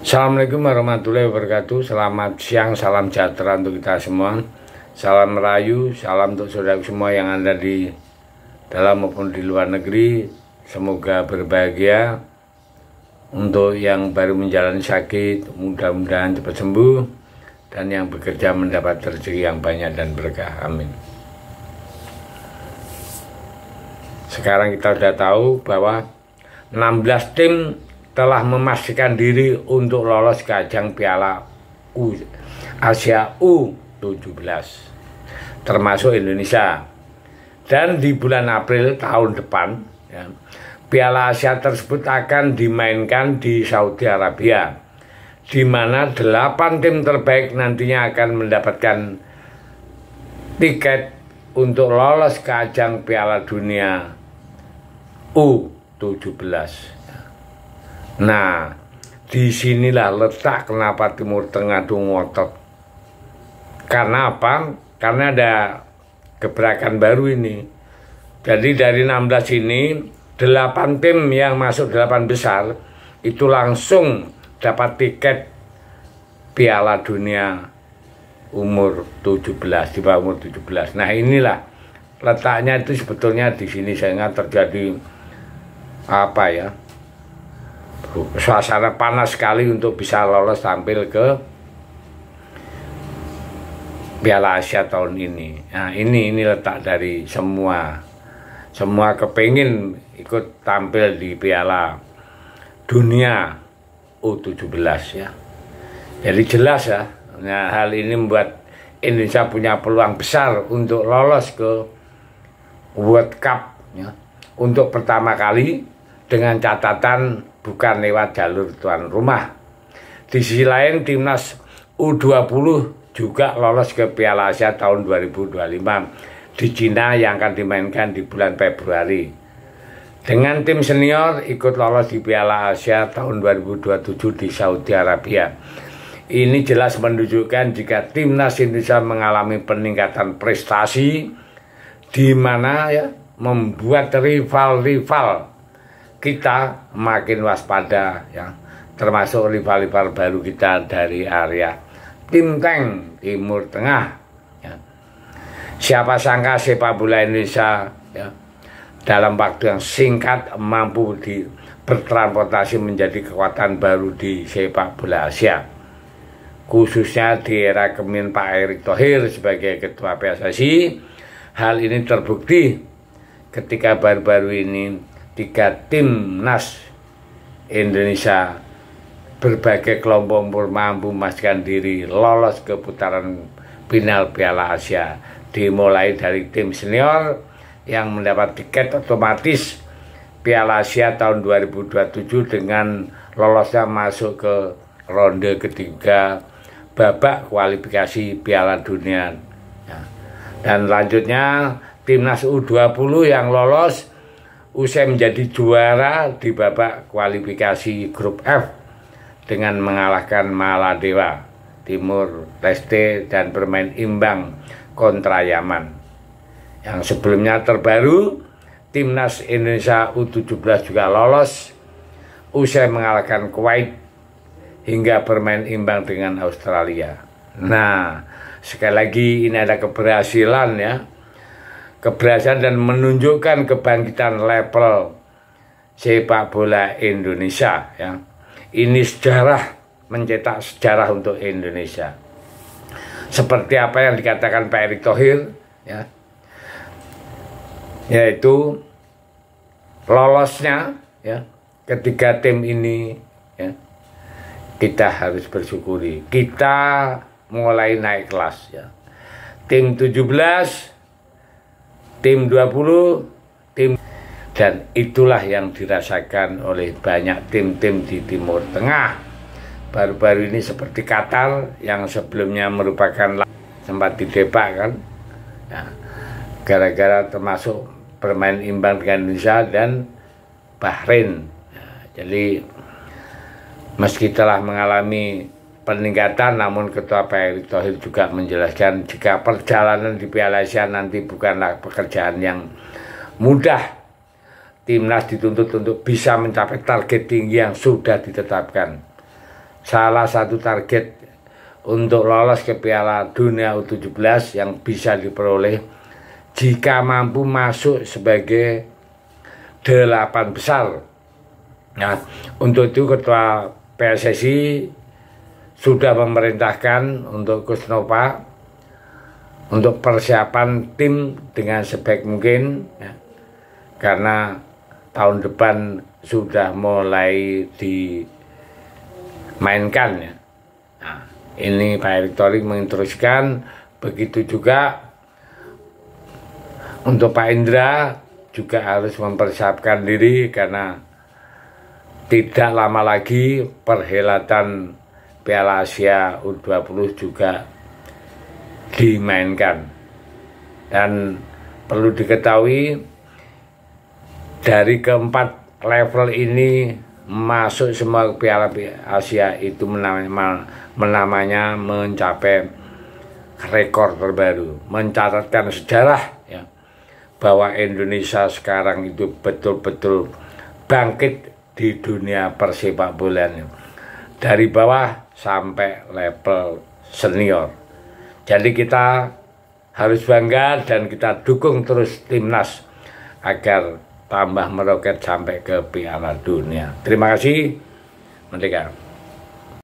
Assalamualaikum warahmatullahi wabarakatuh. Selamat siang, salam sejahtera untuk kita semua. Salam merayu, salam untuk saudara semua yang ada di dalam maupun di luar negeri. Semoga berbahagia. Untuk yang baru menjalani sakit, mudah-mudahan cepat sembuh. Dan yang bekerja mendapat rezeki yang banyak dan berkah. Amin. Sekarang kita sudah tahu bahwa 16 tim telah memastikan diri untuk lolos ke ajang Piala Asia U17 termasuk Indonesia. Dan di bulan April tahun depan ya, Piala Asia tersebut akan dimainkan di Saudi Arabia, di mana 8 tim terbaik nantinya akan mendapatkan tiket untuk lolos ke ajang Piala Dunia U17. Nah, disinilah letak kenapa Timur Tengah itu ngotot. Karena apa? Karena ada gebrakan baru ini. Jadi dari 16 ini, 8 tim yang masuk 8 besar itu langsung dapat tiket Piala Dunia umur 17, di bawah umur 17. Nah, inilah letaknya itu sebetulnya di sini, sehingga terjadi apa ya? Suasana panas sekali untuk bisa lolos tampil ke Piala Asia tahun ini. Nah, ini letak dari semua kepingin ikut tampil di Piala Dunia U17 ya. Jadi jelas ya. Nah, hal ini membuat Indonesia punya peluang besar untuk lolos ke World Cup ya. Untuk pertama kali, dengan catatan bukan lewat jalur tuan rumah. Di sisi lain, timnas U20 juga lolos ke Piala Asia tahun 2025 di Cina yang akan dimainkan di bulan Februari. Dengan tim senior ikut lolos di Piala Asia tahun 2027 di Saudi Arabia. Ini jelas menunjukkan jika timnas Indonesia mengalami peningkatan prestasi, di mana ya membuat rival-rival kita makin waspada ya, termasuk rival-rival baru kita dari area Tim Tank Timur Tengah ya. Siapa sangka sepak bola Indonesia ya, dalam waktu yang singkat mampu bertransportasi menjadi kekuatan baru di sepak bola Asia, khususnya di era kepemimpinan Pak Erick Thohir sebagai ketua PSSI. Hal ini terbukti ketika baru-baru ini 3 timnas Indonesia berbagai kelompok umur mampu memastikan diri lolos ke putaran final Piala Asia, dimulai dari tim senior yang mendapat tiket otomatis Piala Asia tahun 2027 dengan lolosnya masuk ke ronde ketiga babak kualifikasi Piala Dunia ya. Dan lanjutnya timnas U20 yang lolos usai menjadi juara di babak kualifikasi grup F dengan mengalahkan Maladewa, Timur Leste dan bermain imbang kontra Yaman. Yang sebelumnya terbaru, timnas Indonesia U17 juga lolos usai mengalahkan Kuwait hingga bermain imbang dengan Australia. Nah, sekali lagi ini ada keberhasilan ya. Keberhasilan dan menunjukkan kebangkitan level sepak bola Indonesia ya. Ini sejarah, mencetak sejarah untuk Indonesia. Seperti apa yang dikatakan Pak Erick Thohir ya, yaitu lolosnya ya ketiga tim ini ya, kita harus bersyukuri. Kita mulai naik kelas ya. Tim 17, tim 20, tim, dan itulah yang dirasakan oleh banyak tim-tim di Timur Tengah. Baru-baru ini seperti Qatar yang sebelumnya merupakan sempat didebak kan, ya, gara-gara termasuk bermain imbang dengan Indonesia dan Bahrain. Ya, jadi meski telah mengalami peningkatan, namun Ketua Pak Erick Thohir juga menjelaskan jika perjalanan di Piala Asia nanti bukanlah pekerjaan yang mudah. Timnas dituntut untuk bisa mencapai target tinggi yang sudah ditetapkan. salah satu target untuk lolos ke Piala Dunia U17 yang bisa diperoleh jika mampu masuk sebagai 8 besar. Nah, untuk itu Ketua PSSI sudah memerintahkan untuk Coach Nova untuk persiapan tim dengan sebaik mungkin ya, karena tahun depan sudah mulai dimainkan ya. Nah, ini Pak Erick Thohir menginstruksikan, begitu juga untuk Pak Indra juga harus mempersiapkan diri karena tidak lama lagi perhelatan Piala Asia U20 juga dimainkan. Dan perlu diketahui dari keempat level ini masuk semua Piala Asia itu namanya mencapai rekor terbaru, mencatatkan sejarah ya, bahwa Indonesia sekarang itu betul-betul bangkit di dunia persepak bolaan dari bawah sampai level senior. Jadi kita harus bangga dan kita dukung terus timnas agar tambah meroket sampai ke Piala Dunia. Terima kasih. Merdeka.